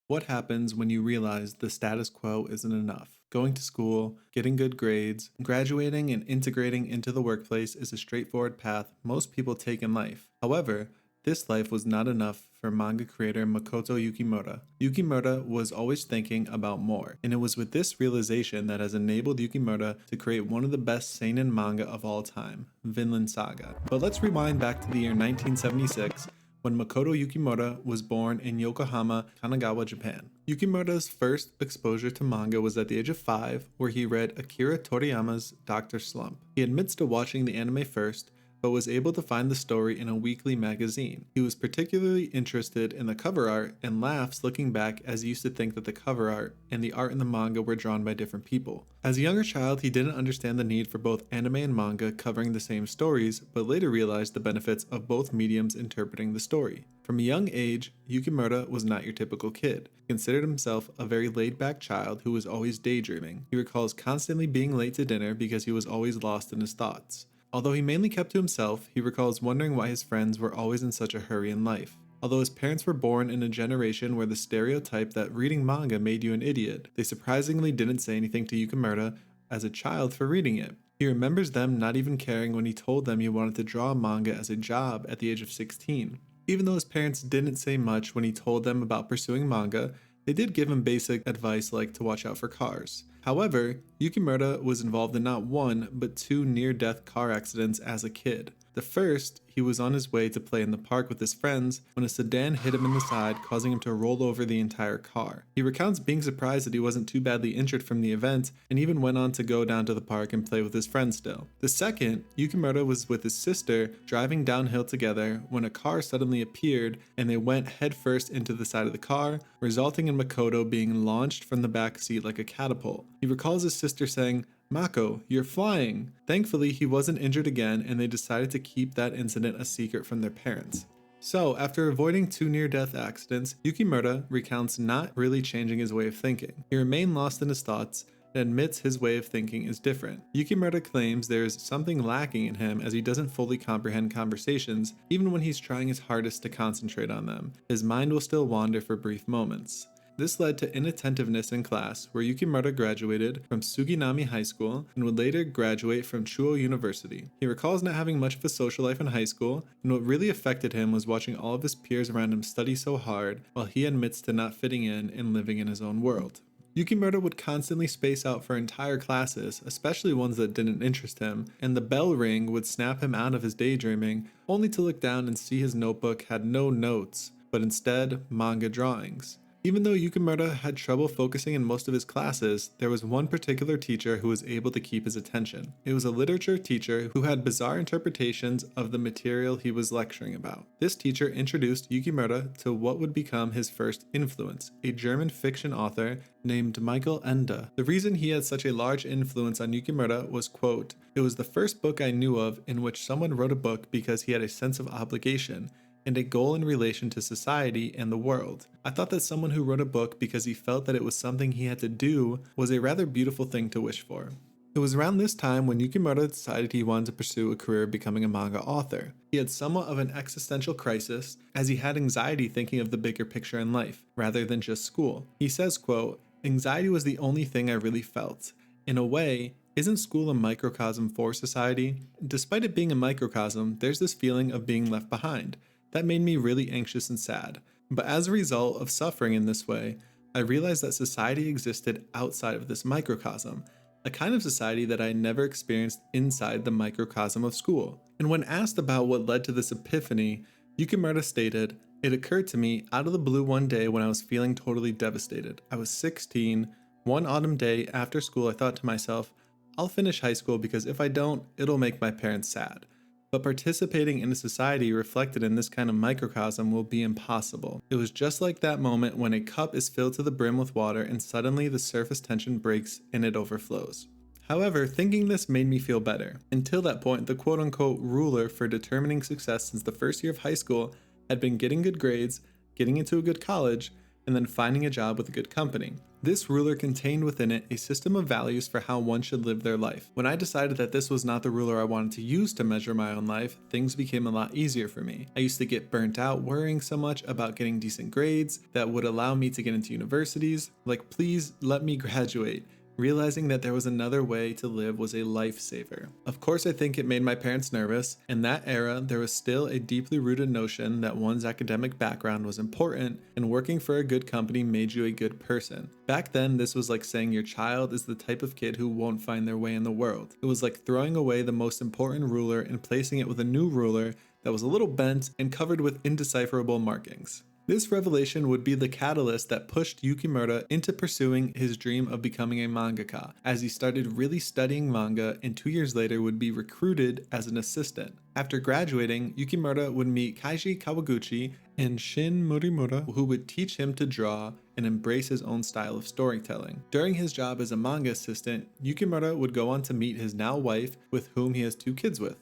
What happens when you realize the status quo isn't enough? Going to school, getting good grades, graduating, and integrating into the workplace is a straightforward path most people take in life. However, this life was not enough for manga creator Makoto Yukimura. Yukimura was always thinking about more, and it was with this realization that has enabled Yukimura to create one of the best seinen manga of all time, Vinland Saga. But let's rewind back to the year 1976 when Makoto Yukimura was born in Yokohama, Kanagawa, Japan. Yukimura's first exposure to manga was at the age of 5, where he read Akira Toriyama's Dr. Slump. He admits to watching the anime first, but was able to find the story in a weekly magazine. He was particularly interested in the cover art and laughs looking back, as he used to think that the cover art and the art in the manga were drawn by different people. As a younger child, he didn't understand the need for both anime and manga covering the same stories, but later realized the benefits of both mediums interpreting the story. From a young age, Yukimura was not your typical kid. He considered himself a very laid-back child who was always daydreaming. He recalls constantly being late to dinner because he was always lost in his thoughts. Although he mainly kept to himself, he recalls wondering why his friends were always in such a hurry in life. Although his parents were born in a generation where the stereotype that reading manga made you an idiot, they surprisingly didn't say anything to Yukimura as a child for reading it. He remembers them not even caring when he told them he wanted to draw manga as a job at the age of 16. Even though his parents didn't say much when he told them about pursuing manga, they did give him basic advice like to watch out for cars. However, Yukimura was involved in not one, but two near-death car accidents as a kid. The first, he was on his way to play in the park with his friends when a sedan hit him in the side, causing him to roll over the entire car. He recounts being surprised that he wasn't too badly injured from the event, and even went on to go down to the park and play with his friends still. The second, Yukimura was with his sister driving downhill together when a car suddenly appeared and they went headfirst into the side of the car, resulting in Makoto being launched from the back seat like a catapult. He recalls his sister saying, "Mako, you're flying." Thankfully, he wasn't injured again, and they decided to keep that incident a secret from their parents. So, after avoiding two near-death accidents, Yukimura recounts not really changing his way of thinking. He remained lost in his thoughts and admits his way of thinking is different. Yukimura claims there is something lacking in him, as he doesn't fully comprehend conversations. Even when he's trying his hardest to concentrate on them, his mind will still wander for brief moments. This led to inattentiveness in class, where Yukimura graduated from Suginami High School and would later graduate from Chuo University. He recalls not having much of a social life in high school, and what really affected him was watching all of his peers around him study so hard, while he admits to not fitting in and living in his own world. Yukimura would constantly space out for entire classes, especially ones that didn't interest him, and the bell ring would snap him out of his daydreaming, only to look down and see his notebook had no notes, but instead manga drawings. Even though Yukimura had trouble focusing in most of his classes, there was one particular teacher who was able to keep his attention. It was a literature teacher who had bizarre interpretations of the material he was lecturing about. This teacher introduced Yukimura to what would become his first influence, a German fiction author named Michael Ende. The reason he had such a large influence on Yukimura was, quote, "It was the first book I knew of in which someone wrote a book because he had a sense of obligation and a goal in relation to society and the world. I thought that someone who wrote a book because he felt that it was something he had to do was a rather beautiful thing to wish for." It was around this time when Yukimura decided he wanted to pursue a career becoming a manga author. He had somewhat of an existential crisis, as he had anxiety thinking of the bigger picture in life, rather than just school. He says, quote, "Anxiety was the only thing I really felt. In a way, isn't school a microcosm for society? Despite it being a microcosm, there's this feeling of being left behind. That made me really anxious and sad. But as a result of suffering in this way, I realized that society existed outside of this microcosm, a kind of society that I had never experienced inside the microcosm of school." And when asked about what led to this epiphany, Yukimura stated, "It occurred to me out of the blue one day when I was feeling totally devastated. I was 16. One autumn day after school, I thought to myself, I'll finish high school because if I don't, it'll make my parents sad. But participating in a society reflected in this kind of microcosm will be impossible. It was just like that moment when a cup is filled to the brim with water and suddenly the surface tension breaks and it overflows." However, thinking this made me feel better. Until that point, the quote-unquote ruler for determining success since the first year of high school had been getting good grades, getting into a good college, and then finding a job with a good company. This ruler contained within it a system of values for how one should live their life. When I decided that this was not the ruler I wanted to use to measure my own life, things became a lot easier for me. I used to get burnt out worrying so much about getting decent grades that would allow me to get into universities. Like, please let me graduate. Realizing that there was another way to live was a lifesaver. Of course, I think it made my parents nervous. In that era, there was still a deeply rooted notion that one's academic background was important and working for a good company made you a good person. Back then, this was like saying your child is the type of kid who won't find their way in the world. It was like throwing away the most important ruler and placing it with a new ruler that was a little bent and covered with indecipherable markings. This revelation would be the catalyst that pushed Yukimura into pursuing his dream of becoming a mangaka, as he started really studying manga and 2 years later would be recruited as an assistant. After graduating, Yukimura would meet Kaiji Kawaguchi and Shin Murimura, who would teach him to draw and embrace his own style of storytelling. During his job as a manga assistant, Yukimura would go on to meet his now wife, with whom he has 2 kids with.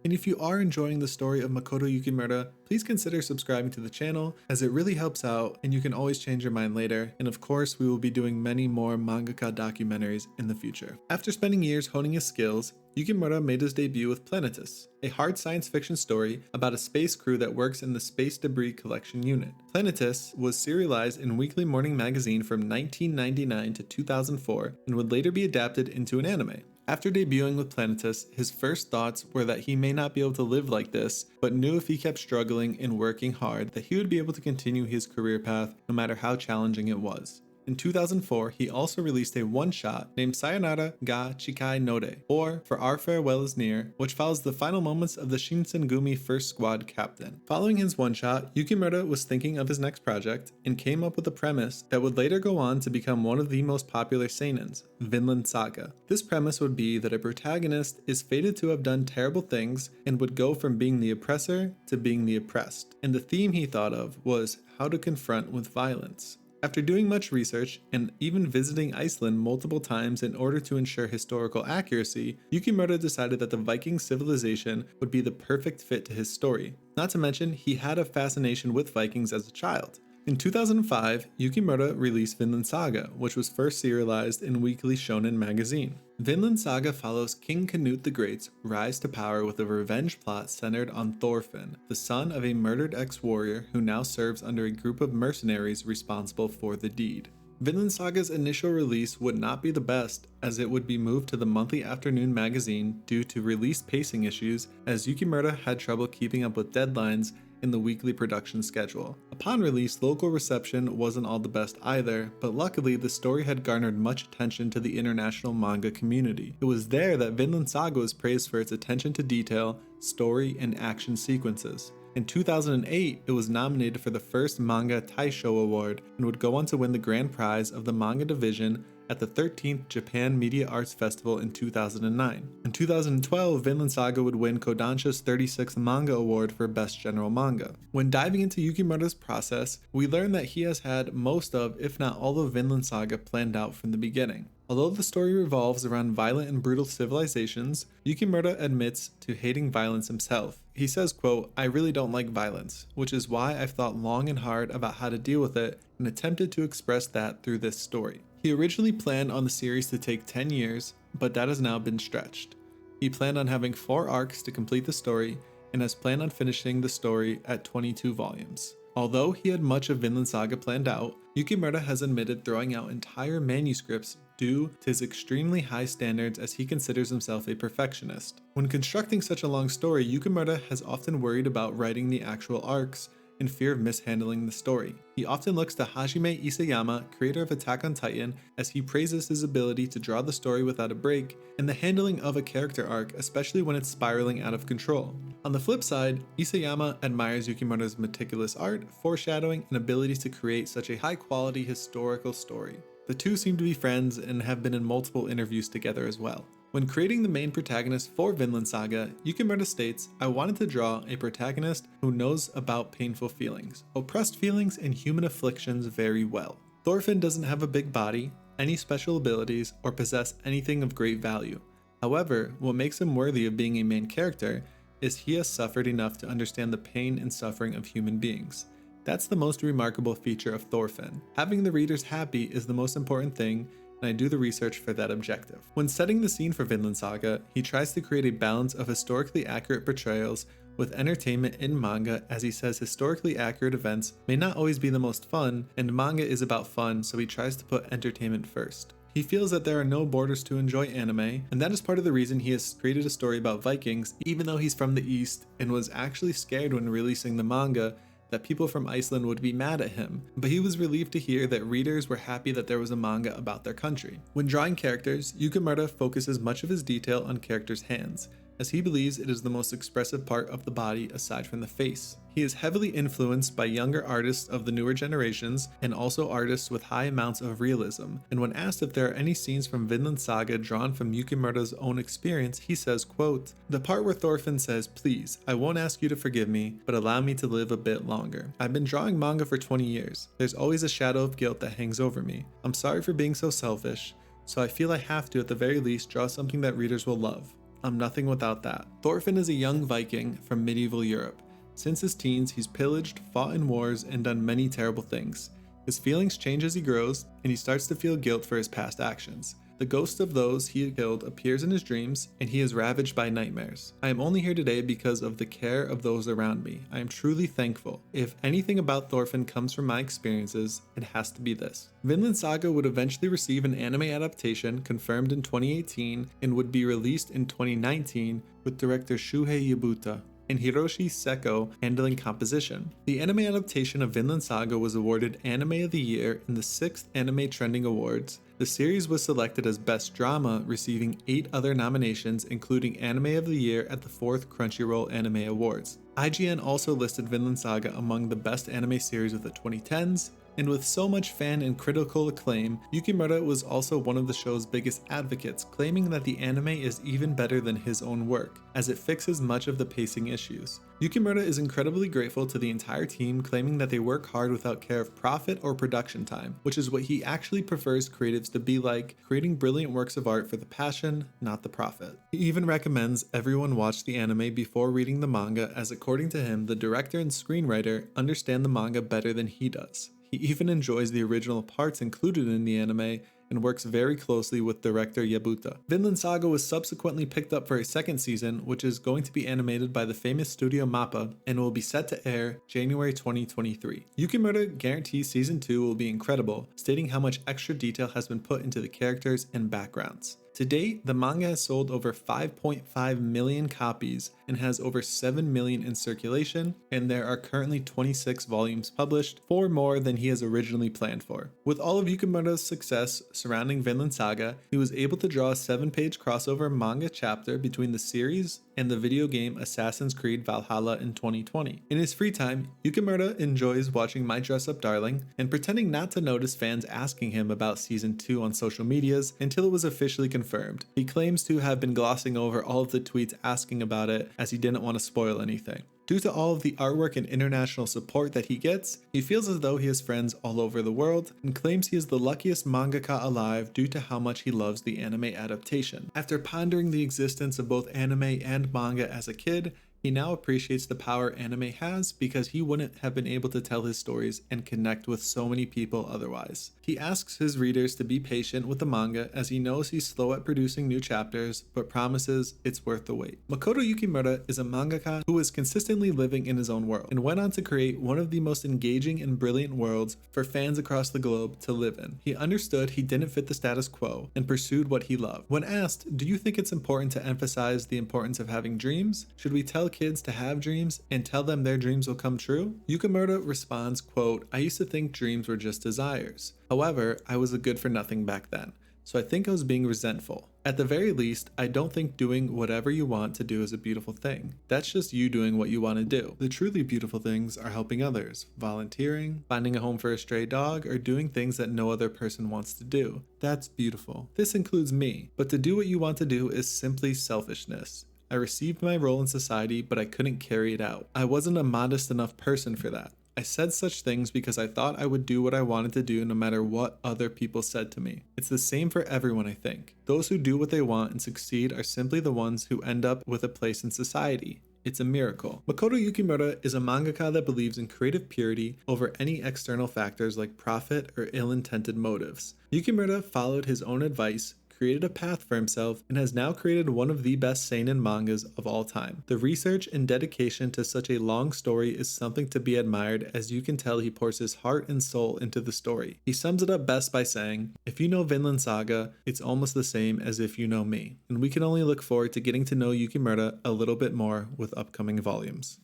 And if you are enjoying the story of Makoto Yukimura, please consider subscribing to the channel, as it really helps out and you can always change your mind later. And of course, we will be doing many more mangaka documentaries in the future. After spending years honing his skills, Yukimura made his debut with Planetus, a hard science fiction story about a space crew that works in the Space Debris Collection Unit. Planetus was serialized in Weekly Morning Magazine from 1999 to 2004 and would later be adapted into an anime. After debuting with Planetus, his first thoughts were that he may not be able to live like this, but knew if he kept struggling and working hard that he would be able to continue his career path no matter how challenging it was. In 2004, he also released a one-shot named Sayonara ga Chikai Node, or For Our Farewell is Near, which follows the final moments of the Shinsengumi First Squad captain. Following his one-shot, Yukimura was thinking of his next project and came up with a premise that would later go on to become one of the most popular seinens, Vinland Saga. This premise would be that a protagonist is fated to have done terrible things and would go from being the oppressor to being the oppressed. And the theme he thought of was how to confront with violence. After doing much research and even visiting Iceland multiple times in order to ensure historical accuracy, Yukimura decided that the Viking civilization would be the perfect fit to his story. Not to mention, he had a fascination with Vikings as a child. In 2005, Yukimura released Vinland Saga, which was first serialized in Weekly Shonen magazine. Vinland Saga follows King Canute the Great's rise to power with a revenge plot centered on Thorfinn, the son of a murdered ex-warrior who now serves under a group of mercenaries responsible for the deed. Vinland Saga's initial release would not be the best, as it would be moved to the monthly afternoon magazine due to release pacing issues, as Yukimura had trouble keeping up with deadlines in the weekly production schedule. Upon release, local reception wasn't all the best either, but luckily the story had garnered much attention to the international manga community. It was there that Vinland Saga was praised for its attention to detail, story, and action sequences. In 2008, it was nominated for the first Manga Taisho Award and would go on to win the grand prize of the manga division at the 13th Japan Media Arts Festival in 2009. In 2012, Vinland Saga would win Kodansha's 36th Manga Award for Best General Manga. When diving into Yukimura's process, we learn that he has had most of, if not all of Vinland Saga planned out from the beginning. Although the story revolves around violent and brutal civilizations, Yukimura admits to hating violence himself. He says, quote, "I really don't like violence, which is why I've thought long and hard about how to deal with it and attempted to express that through this story." He originally planned on the series to take 10 years, but that has now been stretched. He planned on having 4 arcs to complete the story and has planned on finishing the story at 22 volumes. Although he had much of Vinland Saga planned out, Yukimura has admitted throwing out entire manuscripts due to his extremely high standards, as he considers himself a perfectionist. When constructing such a long story, Yukimura has often worried about writing the actual arcs in fear of mishandling the story. He often looks to Hajime Isayama, creator of Attack on Titan, as he praises his ability to draw the story without a break and the handling of a character arc, especially when it's spiraling out of control. On the flip side, Isayama admires Yukimura's meticulous art, foreshadowing, and ability to create such a high-quality historical story. The two seem to be friends and have been in multiple interviews together as well. When creating the main protagonist for Vinland Saga, Yukimura states, "I wanted to draw a protagonist who knows about painful feelings, oppressed feelings, and human afflictions very well. Thorfinn doesn't have a big body, any special abilities, or possess anything of great value. However, what makes him worthy of being a main character is he has suffered enough to understand the pain and suffering of human beings. That's the most remarkable feature of Thorfinn. Having the readers happy is the most important thing, and I do the research for that objective. When setting the scene for Vinland Saga, he tries to create a balance of historically accurate portrayals with entertainment in manga, as he says historically accurate events may not always be the most fun, and manga is about fun, so he tries to put entertainment first. He feels that there are no borders to enjoy anime, and that is part of the reason he has created a story about Vikings, even though he's from the East and was actually scared when releasing the manga that people from Iceland would be mad at him, but he was relieved to hear that readers were happy that there was a manga about their country. When drawing characters, Yukimura focuses much of his detail on characters' hands, as he believes it is the most expressive part of the body aside from the face. He is heavily influenced by younger artists of the newer generations and also artists with high amounts of realism, and when asked if there are any scenes from Vinland Saga drawn from Yukimura's own experience, he says, quote, "The part where Thorfinn says, 'Please, I won't ask you to forgive me, but allow me to live a bit longer. I've been drawing manga for 20 years. There's always a shadow of guilt that hangs over me. I'm sorry for being so selfish, so I feel I have to at the very least draw something that readers will love. I'm nothing without that.'" Thorfinn is a young Viking from medieval Europe. Since his teens, he's pillaged, fought in wars, and done many terrible things. His feelings change as he grows, and he starts to feel guilt for his past actions. The ghost of those he killed appears in his dreams, and he is ravaged by nightmares. "I am only here today because of the care of those around me. I am truly thankful. If anything about Thorfinn comes from my experiences, it has to be this." Vinland Saga would eventually receive an anime adaptation confirmed in 2018 and would be released in 2019 with director Shuhei Yabuta and Hiroshi Seko handling composition. The anime adaptation of Vinland Saga was awarded Anime of the Year in the 6th Anime Trending Awards. The series was selected as Best Drama, receiving 8 other nominations, including Anime of the Year at the 4th Crunchyroll Anime Awards. IGN also listed Vinland Saga among the best anime series of the 2010s, and with so much fan and critical acclaim, Yukimura was also one of the show's biggest advocates, claiming that the anime is even better than his own work, as it fixes much of the pacing issues. Yukimura is incredibly grateful to the entire team, claiming that they work hard without care of profit or production time, which is what he actually prefers creatives to be like, creating brilliant works of art for the passion, not the profit. He even recommends everyone watch the anime before reading the manga, as according to him, the director and screenwriter understand the manga better than he does. He even enjoys the original parts included in the anime and works very closely with director Yabuta. Vinland Saga was subsequently picked up for a second season, which is going to be animated by the famous studio Mappa and will be set to air January 2023. Yukimura guarantees season 2 will be incredible, stating how much extra detail has been put into the characters and backgrounds. To date, the manga has sold over 5.5 million copies and has over 7 million in circulation, and there are currently 26 volumes published, 4 more than he has originally planned for. With all of Yukimura's success surrounding Vinland Saga, he was able to draw a 7-page crossover manga chapter between the series and the video game Assassin's Creed Valhalla in 2020. In his free time, Yukimura enjoys watching My Dress Up Darling and pretending not to notice fans asking him about season 2 on social medias until it was officially confirmed. He claims to have been glossing over all of the tweets asking about it as he didn't want to spoil anything. Due to all of the artwork and international support that he gets, he feels as though he has friends all over the world and claims he is the luckiest mangaka alive due to how much he loves the anime adaptation. After pondering the existence of both anime and manga as a kid, he now appreciates the power anime has because he wouldn't have been able to tell his stories and connect with so many people otherwise. He asks his readers to be patient with the manga as he knows he's slow at producing new chapters, but promises it's worth the wait. Makoto Yukimura is a mangaka who is consistently living in his own world and went on to create one of the most engaging and brilliant worlds for fans across the globe to live in. He understood he didn't fit the status quo and pursued what he loved. When asked, "Do you think it's important to emphasize the importance of having dreams? Should we tell kids to have dreams and tell them their dreams will come true?" Yukimura responds, quote, "I used to think dreams were just desires. However, I was a good for nothing back then, so I think I was being resentful. At the very least, I don't think doing whatever you want to do is a beautiful thing. That's just you doing what you want to do. The truly beautiful things are helping others, volunteering, finding a home for a stray dog, or doing things that no other person wants to do. That's beautiful. This includes me. But to do what you want to do is simply selfishness. I received my role in society, but I couldn't carry it out. I wasn't a modest enough person for that. I said such things because I thought I would do what I wanted to do no matter what other people said to me. It's the same for everyone, I think. Those who do what they want and succeed are simply the ones who end up with a place in society. It's a miracle. Makoto Yukimura is a mangaka that believes in creative purity over any external factors like profit or ill-intended motives. Yukimura followed his own advice, created a path for himself, and has now created one of the best seinen mangas of all time. The research and dedication to such a long story is something to be admired, as you can tell he pours his heart and soul into the story. He sums it up best by saying, "If you know Vinland Saga, it's almost the same as if you know me," and we can only look forward to getting to know Yukimura a little bit more with upcoming volumes.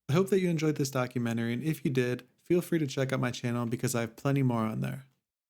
I hope that you enjoyed this documentary, and if you did, feel free to check out my channel because I have plenty more on there.